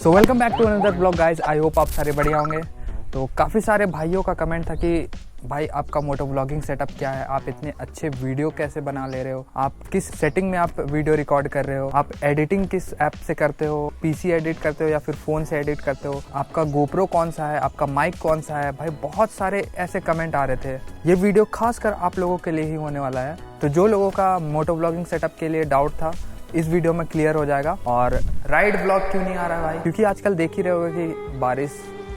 So welcome back to another blog guys. I hope आप सारे बढ़िया होंगे। तो काफ़ी सारे भाइयों का कमेंट था कि भाई आपका मोटो व्लॉगिंग सेटअप क्या है, आप इतने अच्छे वीडियो कैसे बना ले रहे हो, आप किस सेटिंग में आप वीडियो रिकॉर्ड कर रहे हो, आप एडिटिंग किस ऐप से करते हो, पीसी एडिट करते हो या फिर फ़ोन से एडिट करते हो, आपका गोप्रो कौन सा है, आपका माइक कौन सा है। भाई बहुत सारे ऐसे कमेंट आ रहे थे। ये वीडियो खासकर आप लोगों के लिए ही होने वाला है। तो जो लोगों का मोटो व्लॉगिंग सेटअप के लिए डाउट था, इस वीडियो में क्लियर हो जाएगा। और राइड ब्लॉग क्यों नहीं आ रहा है भाई, क्योंकि आजकल देख ही रहे होगे कि बारिश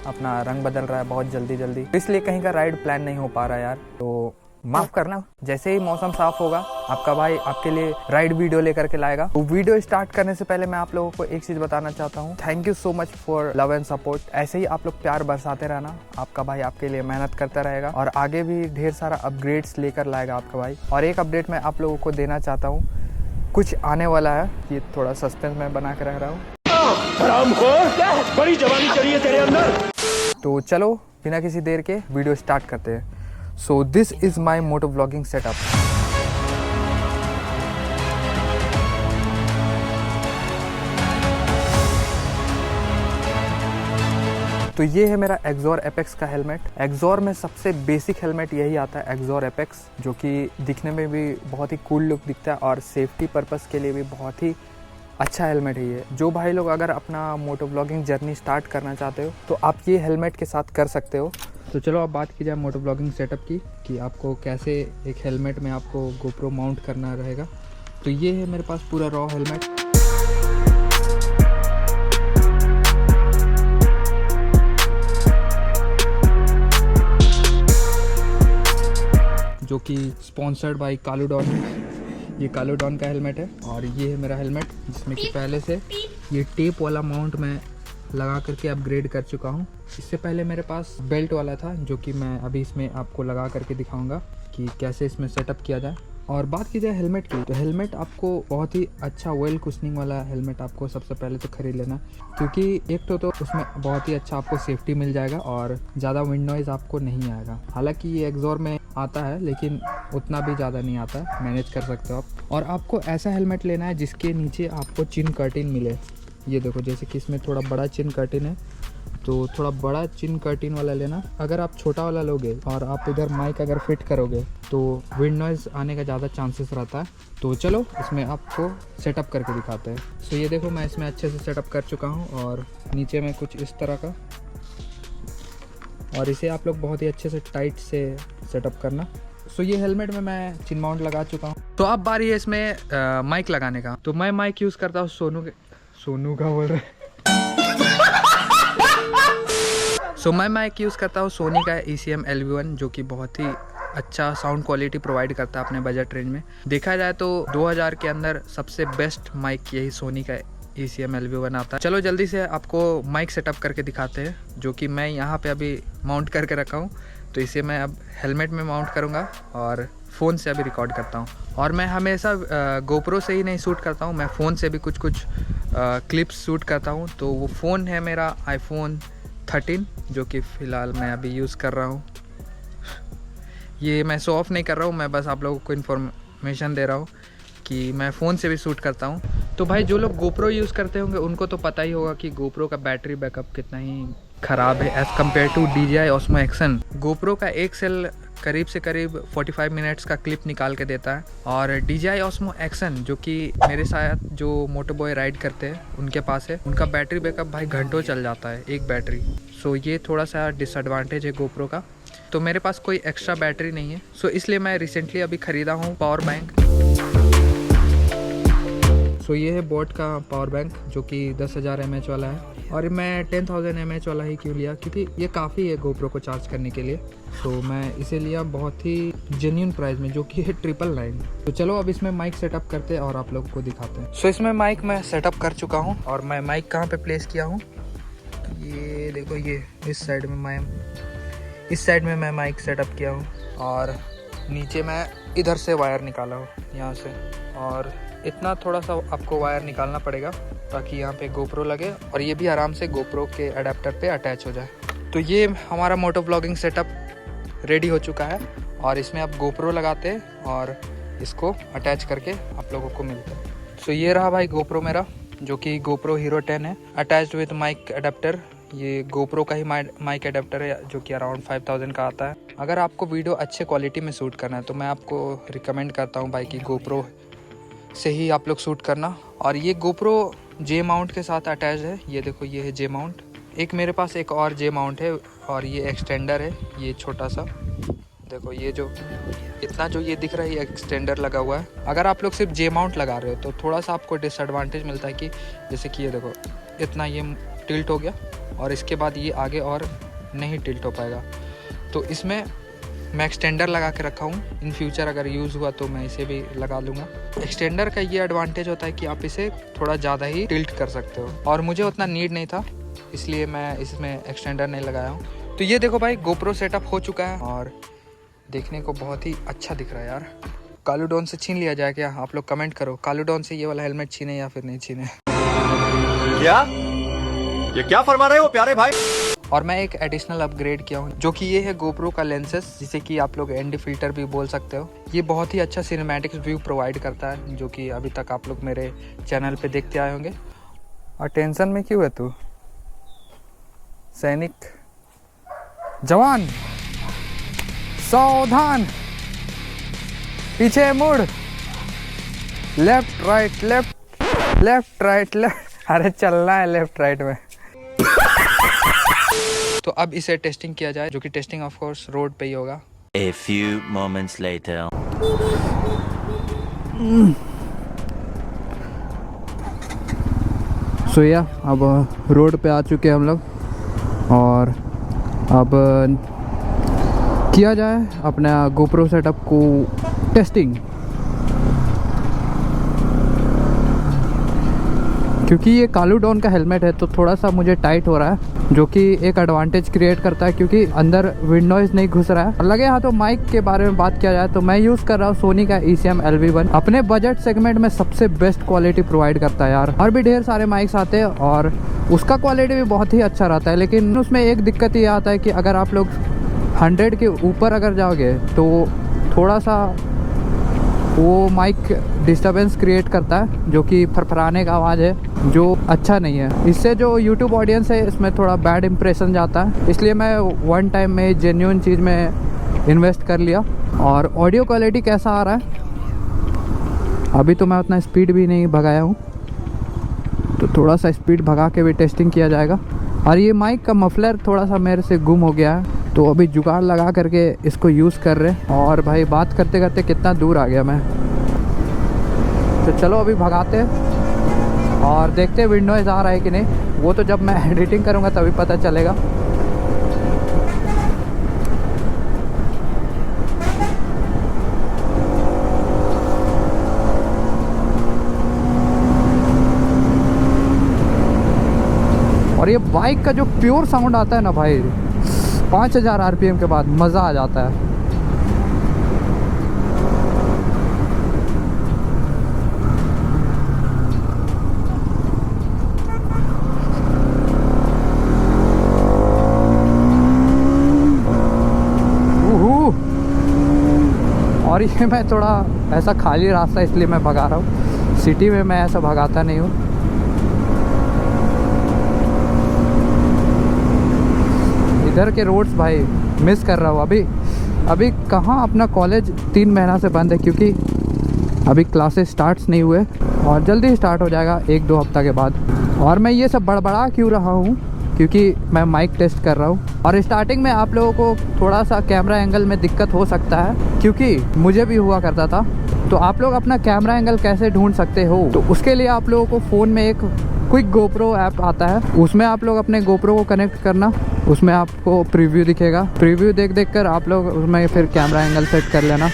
अपना रंग बदल रहा है बहुत जल्दी, इसलिए कहीं का राइड प्लान नहीं हो पा रहा है यार। तो माफ करना, जैसे ही मौसम साफ होगा आपका भाई आपके लिए राइड वीडियो लेकर के लाएगा। तो वीडियो स्टार्ट करने से पहले मैं आप लोगों को एक चीज बताना चाहता हूँ। Thank you so much for love and support. ऐसे ही आप लोग प्यार बरसाते रहना, आपका भाई आपके लिए मेहनत करता रहेगा और आगे भी ढेर सारा अपग्रेड्स लेकर लाएगा आपका भाई। और एक अपडेट मैं आप लोगों को देना चाहता हूँ, कुछ आने वाला है, ये थोड़ा सस्पेंस में बना के रह रहा हूँ। बड़ी जवानी चढ़ी है तेरे अंदर। तो चलो बिना किसी देर के वीडियो स्टार्ट करते हैं। So this is my moto vlogging setup. तो ये है मेरा एक्सोर एपेक्स का हेलमेट। एक्सोर में सबसे बेसिक हेलमेट यही आता है, एक्सोर एपेक्स, जो कि दिखने में भी बहुत ही कूल लुक दिखता है और सेफ्टी पर्पस के लिए भी बहुत ही अच्छा हेलमेट है ये। जो भाई लोग अगर अपना मोटो व्लॉगिंग जर्नी स्टार्ट करना चाहते हो तो आप ये हेलमेट के साथ कर सकते हो। तो चलो अब बात की जाए मोटो व्लॉगिंग सेटअप की, कि आपको कैसे एक हेलमेट में आपको गोप्रो माउंट करना रहेगा। तो ये है मेरे पास पूरा रॉ हेलमेट। जो कि स्पॉन्सर्ड बाय कालूडॉन है। ये कालूडॉन का हेलमेट है और ये है मेरा हेलमेट, जिसमें कि पहले से ये टेप वाला माउंट मैं लगा करके अपग्रेड कर चुका हूँ। इससे पहले मेरे पास बेल्ट वाला था, जो कि मैं अभी इसमें आपको लगा करके दिखाऊंगा कि कैसे इसमें सेटअप किया जाए। और बात की जाए हेलमेट की, तो हेलमेट आपको बहुत ही अच्छा वेल कुशनिंग वाला हेलमेट आपको सबसे पहले तो खरीद लेना, क्योंकि एक तो उसमें बहुत ही अच्छा आपको सेफ्टी मिल जाएगा और ज़्यादा विंड नॉइज़ आपको नहीं आएगा। हालांकि ये एक्सोर में आता है लेकिन उतना भी ज़्यादा नहीं आता है, मैनेज कर सकते हो आप। और आपको ऐसा हेलमेट लेना है जिसके नीचे आपको चिन कर्टिन मिले। ये देखो, जैसे कि इसमें थोड़ा बड़ा चिन कर्टिन है, तो थोड़ा बड़ा चिन कर्टिन वाला लेना। अगर आप छोटा वाला लोगे और आप इधर माइक अगर फिट करोगे तो विंड नॉइज़ आने का ज़्यादा चांसेस रहता है। तो चलो इसमें आपको सेटअप करके दिखाते हैं। सो ये देखो, मैं इसमें अच्छे से सेटअप कर चुका हूँ और नीचे में कुछ इस तरह का, और इसे आप लोग बहुत ही अच्छे से टाइट से सेटअप करना। सो ये हेलमेट में मैं चिन माउंट लगा चुका हूँ। तो अब बारी है इसमें माइक लगाने का। तो मैं माइक यूज़ करता हूँ सोनू का बोल रहे सो मैं माइक यूज़ करता हूँ सोनी का ECM LV1, जो कि बहुत ही अच्छा साउंड क्वालिटी प्रोवाइड करता है अपने बजट रेंज में। देखा जाए तो 2000 के अंदर सबसे बेस्ट माइक यही सोनी का ECM LV1 आता है। चलो जल्दी से आपको माइक सेटअप करके दिखाते हैं, जो कि मैं यहाँ पे अभी माउंट करके रखा हूँ। तो इसे मैं अब हेलमेट में माउंट करूँगा और फ़ोन से अभी रिकॉर्ड करता हूँ। और मैं हमेशा गोप्रो से ही नहीं शूट करता हूँ, मैं फ़ोन से भी कुछ क्लिप्स शूट करता हूँ। तो वो फ़ोन है मेरा iPhone 13, जो कि फ़िलहाल मैं अभी यूज़ कर रहा हूँ। ये मैं शो ऑफ नहीं कर रहा हूँ, मैं बस आप लोगों को इन्फॉर्मेशन दे रहा हूँ कि मैं फ़ोन से भी शूट करता हूँ। तो भाई जो लोग गोप्रो यूज़ करते होंगे उनको तो पता ही होगा कि गोप्रो का बैटरी बैकअप कितना ही ख़राब है as compare to DJI Osmo Action। GoPro का एक सेल करीब से करीब 45 मिनट्स का क्लिप निकाल के देता है, और DJI Osmo Action, जो कि मेरे साथ जो मोटो बॉय राइड करते हैं उनके पास है, उनका बैटरी बैकअप भाई घंटों चल जाता है एक बैटरी। सो ये थोड़ा सा डिसएडवांटेज है गोप्रो का। तो मेरे पास कोई एक्स्ट्रा बैटरी नहीं है, सो इसलिए मैं रिसेंटली अभी ख़रीदा हूँ पावर बैंक। सो ये है बोट का पावर बैंक, जो कि 10,000 mAh वाला है। और मैं 10,000 mAh वाला ही क्यों लिया, क्योंकि ये काफ़ी है गोप्रो को चार्ज करने के लिए। सो मैं इसे लिया बहुत ही जेन्युइन प्राइस में, जो कि है 999। तो चलो अब इसमें माइक सेटअप करते हैं और आप लोगों को दिखाते हैं। सो इसमें माइक मैं सेटअप कर चुका हूँ, और मैं माइक कहाँ पे प्लेस किया हूँ, ये देखो, ये इस साइड में मैं माइक सेटअप किया हूँ। और नीचे मैं इधर से वायर निकाला हूँ, यहाँ से, और इतना थोड़ा सा आपको वायर निकालना पड़ेगा ताकि यहाँ पे गोप्रो लगे और ये भी आराम से गोप्रो के अडेप्टर पे अटैच हो जाए। तो ये हमारा मोटो व्लॉगिंग सेटअप रेडी हो चुका है, और इसमें आप गोप्रो लगाते हैं और इसको अटैच करके आप लोगों को मिलता है। सो ये रहा भाई गोप्रो मेरा, जो कि GoPro Hero 10 है, अटैच्ड विद माइक अडेप्टर। ये GoPro का ही माइक अडेप्टर है जो कि अराउंड 5000 का आता है। अगर आपको वीडियो अच्छे क्वालिटी में शूट करना है तो मैं आपको रिकमेंड करता हूँ भाई कि GoPro से ही आप लोग शूट करना। और ये GoPro J माउंट के साथ अटैच है। ये देखो, ये है J माउंट। एक मेरे पास एक और J माउंट है और ये एक्सटेंडर है, ये छोटा सा। देखो ये जो इतना जो ये दिख रहा है ये एक्सटेंडर लगा हुआ है। अगर आप लोग सिर्फ J माउंट लगा रहे हो तो थोड़ा सा आपको डिसएडवांटेज मिलता है कि जैसे कि ये देखो इतना ये टिल्ट हो गया और इसके बाद ये आगे और नहीं टिल्ट हो पाएगा। तो इसमें मैं एक्सटेंडर लगा के रखा हूँ, इन फ्यूचर अगर यूज़ हुआ तो मैं इसे भी लगा लूँगा। एक्सटेंडर का ये एडवांटेज होता है कि आप इसे थोड़ा ज़्यादा ही टिल्ट कर सकते हो और मुझे उतना नीड नहीं था, इसलिए मैं इसमें एक्सटेंडर नहीं लगाया हूँ। तो ये देखो भाई, GoPro सेटअप हो चुका है और देखने को बहुत ही अच्छा दिख रहा है यार। कालूडॉन से छीन लिया जाए क्या? आप लोग कमेंट करो, कालूडॉन से ये वाला हेलमेट छीने या फिर नहीं छीने। क्या ये क्या फरमा रहे हो प्यारे भाई? और मैं एक एडिशनल अपग्रेड किया हूँ जो कि ये है GoPro का लेंसेस, जिसे कि आप लोग ND फिल्टर भी बोल सकते हो। ये बहुत ही अच्छा सिनेमैटिक व्यू प्रोवाइड करता है, जो कि अभी तक आप लोग मेरे चैनल पे देखते आए होंगे। और टेंशन में क्यों है तू सैनिक? जवान सावधान, पीछे मुड़, left right left left right left. अरे चलना है लेफ्ट राइट में। तो अब इसे टेस्टिंग किया जाए, जो कि टेस्टिंग ऑफ कोर्स रोड पे ही होगा। A few moments later. सो या अब रोड पे आ चुके हैं हम लोग और अब किया जाए अपना GoPro सेटअप को टेस्टिंग। क्योंकि ये कालूडॉन का हेलमेट है तो थोड़ा सा मुझे टाइट हो रहा है, जो कि एक एडवांटेज क्रिएट करता है क्योंकि अंदर विंड नॉइज नहीं घुस रहा है। लगे हाँ, तो माइक के बारे में बात किया जाए तो मैं यूज़ कर रहा हूँ सोनी का ECM LV1। अपने बजट सेगमेंट में सबसे बेस्ट क्वालिटी प्रोवाइड करता है यार। और भी ढेर सारे माइक्स आते हैं और उसका क्वालिटी भी बहुत ही अच्छा रहता है, लेकिन उसमें एक दिक्कत ये आता है कि अगर आप लोग 100 के ऊपर अगर जाओगे तो थोड़ा सा वो माइक डिस्टर्बेंस क्रिएट करता है, जो कि फरफराने का आवाज़ है, जो अच्छा नहीं है। इससे जो YouTube ऑडियंस है इसमें थोड़ा बैड इंप्रेशन जाता है, इसलिए मैं वन टाइम में जेन्युइन चीज़ में इन्वेस्ट कर लिया। और ऑडियो क्वालिटी कैसा आ रहा है? अभी तो मैं उतना स्पीड भी नहीं भगाया हूँ, तो थोड़ा सा स्पीड भगा के भी टेस्टिंग किया जाएगा। और ये माइक का मफलर थोड़ा सा मेरे से गुम हो गया है, तो अभी जुगाड़ लगा करके इसको यूज़ कर रहे हैं। और भाई बात करते करते कितना दूर आ गया मैं। तो चलो अभी भगाते हैं और देखते हैं विंड नॉइज़ आ रहा है कि नहीं। वो तो जब मैं एडिटिंग करूँगा तभी पता चलेगा। और ये बाइक का जो प्योर साउंड आता है ना भाई, 5000 RPM के बाद मज़ा आ जाता है। और ये मैं थोड़ा ऐसा खाली रास्ता इसलिए मैं भगा रहा हूँ, सिटी में मैं ऐसा भगाता नहीं हूँ। इधर के रोड्स भाई मिस कर रहा हूँ। अभी कहाँ अपना कॉलेज 3 महीना से बंद है, क्योंकि अभी क्लासेस स्टार्ट्स नहीं हुए और जल्दी स्टार्ट हो जाएगा 1-2 हफ्ता के बाद। और मैं ये सब बड़बड़ा क्यों रहा हूँ? क्योंकि मैं माइक टेस्ट कर रहा हूँ। और स्टार्टिंग में आप लोगों को थोड़ा सा कैमरा एंगल में दिक्कत हो सकता है, क्योंकि मुझे भी हुआ करता था। तो आप लोग अपना कैमरा एंगल कैसे ढूंढ सकते हो? तो उसके लिए आप लोगों को फ़ोन में एक क्विक GoPro ऐप आता है, उसमें आप लोग अपने GoPro को कनेक्ट करना। उसमें आपको प्रीव्यू दिखेगा, प्रीव्यू देख कर आप लोग उसमें फिर कैमरा एंगल सेट कर लेना।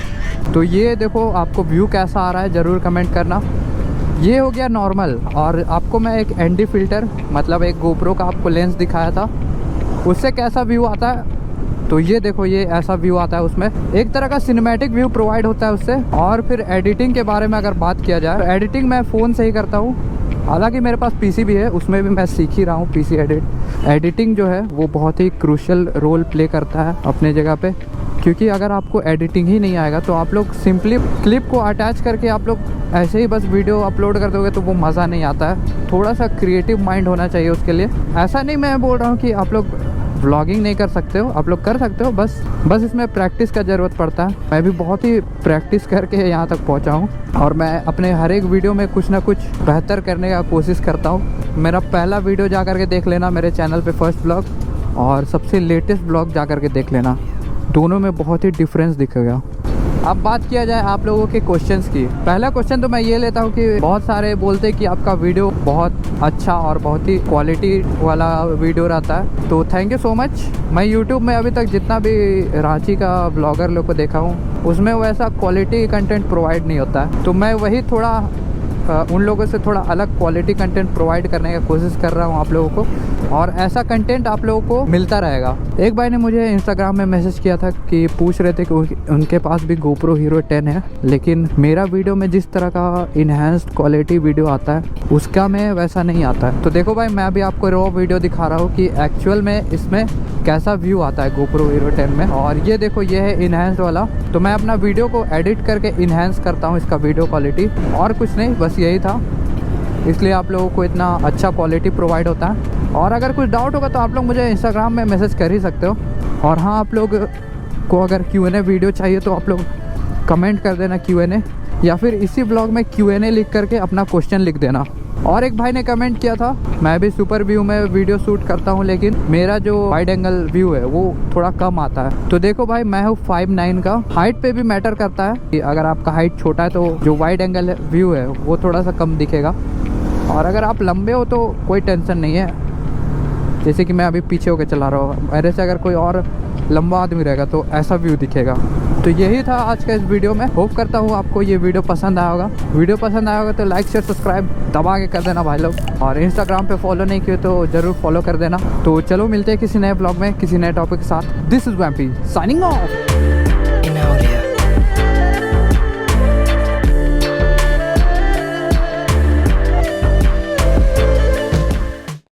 तो ये देखो आपको व्यू कैसा आ रहा है ज़रूर कमेंट करना। ये हो गया नॉर्मल। और आपको मैं एक ND फिल्टर, मतलब एक GoPro का आपको लेंस दिखाया था, उससे कैसा व्यू आता है। तो ये देखो, ये ऐसा व्यू आता है। उसमें एक तरह का सिनेमैटिक व्यू प्रोवाइड होता है उससे। और फिर एडिटिंग के बारे में अगर बात किया जाए, एडिटिंग मैं फ़ोन से ही करता हूँ। हालांकि मेरे पास PC भी है, उसमें भी मैं सीख ही रहा हूँ PC एडिटिंग जो है वो बहुत ही क्रूशियल रोल प्ले करता है अपने जगह पे। क्योंकि अगर आपको एडिटिंग ही नहीं आएगा तो आप लोग सिंपली क्लिप को अटैच करके आप लोग ऐसे ही बस वीडियो अपलोड कर दोगे तो वो मज़ा नहीं आता है। थोड़ा सा क्रिएटिव माइंड होना चाहिए उसके लिए। ऐसा नहीं मैं बोल रहा हूँ कि आप लोग व्लॉगिंग नहीं कर सकते हो, आप लोग कर सकते हो, बस इसमें प्रैक्टिस का ज़रूरत पड़ता है। मैं भी बहुत ही प्रैक्टिस करके यहाँ तक पहुँचा हूँ और मैं अपने हर एक वीडियो में कुछ ना कुछ बेहतर करने का कोशिश करता हूँ। मेरा पहला वीडियो जा कर के देख लेना मेरे चैनल पे, फर्स्ट ब्लॉग, और सबसे लेटेस्ट ब्लॉग जा कर के देख लेना, दोनों में बहुत ही डिफरेंस दिखेगा। अब बात किया जाए आप लोगों के क्वेश्चंस की। पहला क्वेश्चन तो मैं ये लेता हूँ कि बहुत सारे बोलते हैं कि आपका वीडियो बहुत अच्छा और बहुत ही क्वालिटी वाला वीडियो रहता है, तो थैंक यू सो मच। मैं यूट्यूब में अभी तक जितना भी रांची का ब्लॉगर लोग को देखा हूँ उसमें वैसा क्वालिटी कंटेंट प्रोवाइड नहीं होता है, तो मैं वही थोड़ा उन लोगों से थोड़ा अलग क्वालिटी कंटेंट प्रोवाइड करने का कोशिश कर रहा हूँ आप लोगों को, और ऐसा कंटेंट आप लोगों को मिलता रहेगा। एक भाई ने मुझे इंस्टाग्राम में मैसेज किया था कि पूछ रहे थे कि उनके पास भी GoPro Hero 10 है, लेकिन मेरा वीडियो में जिस तरह का इन्हेंस्ड क्वालिटी वीडियो आता है उसका में वैसा नहीं आता है। तो देखो भाई, मैं अभी आपको रॉ वीडियो दिखा रहा हूँ कि एक्चुअल में इसमें कैसा व्यू आता है GoPro Hero 10 में, और ये देखो ये है इन्हेंस्ड वाला। तो मैं अपना वीडियो को एडिट करके इन्हेंस करता हूँ इसका वीडियो क्वालिटी, और कुछ नहीं, बस यही था, इसलिए आप लोगों को इतना अच्छा क्वालिटी प्रोवाइड होता है। और अगर कुछ डाउट होगा तो आप लोग मुझे इंस्टाग्राम में मैसेज कर ही सकते हो। और हाँ, आप लोग को अगर Q&A वीडियो चाहिए तो आप लोग कमेंट कर देना Q&A, या फिर इसी ब्लॉग में Q&A लिख करके अपना क्वेश्चन लिख देना। और एक भाई ने कमेंट किया था, मैं भी सुपर व्यू में वीडियो शूट करता हूँ लेकिन मेरा जो वाइड एंगल व्यू है वो थोड़ा कम आता है। तो देखो भाई, मैं हूँ 5'9" का, हाइट पे भी मैटर करता है कि अगर आपका हाइट छोटा है तो जो वाइड एंगल व्यू है वो थोड़ा सा कम दिखेगा, और अगर आप लंबे हो तो कोई टेंशन नहीं है। जैसे कि मैं अभी पीछे होकर चला रहा हूँ, मेरे से अगर कोई और लंबा आदमी रहेगा तो ऐसा व्यू दिखेगा। तो यही था आज का इस वीडियो में। होप करता हूँ आपको ये वीडियो पसंद आया होगा। वीडियो पसंद आया होगा तो लाइक शेयर सब्सक्राइब दबा के कर देना भाई लोग, और इंस्टाग्राम पे फॉलो नहीं किए तो ज़रूर फॉलो कर देना। तो चलो मिलते हैं किसी नए ब्लॉग में किसी नए टॉपिक के साथ। This is Vampy signing of.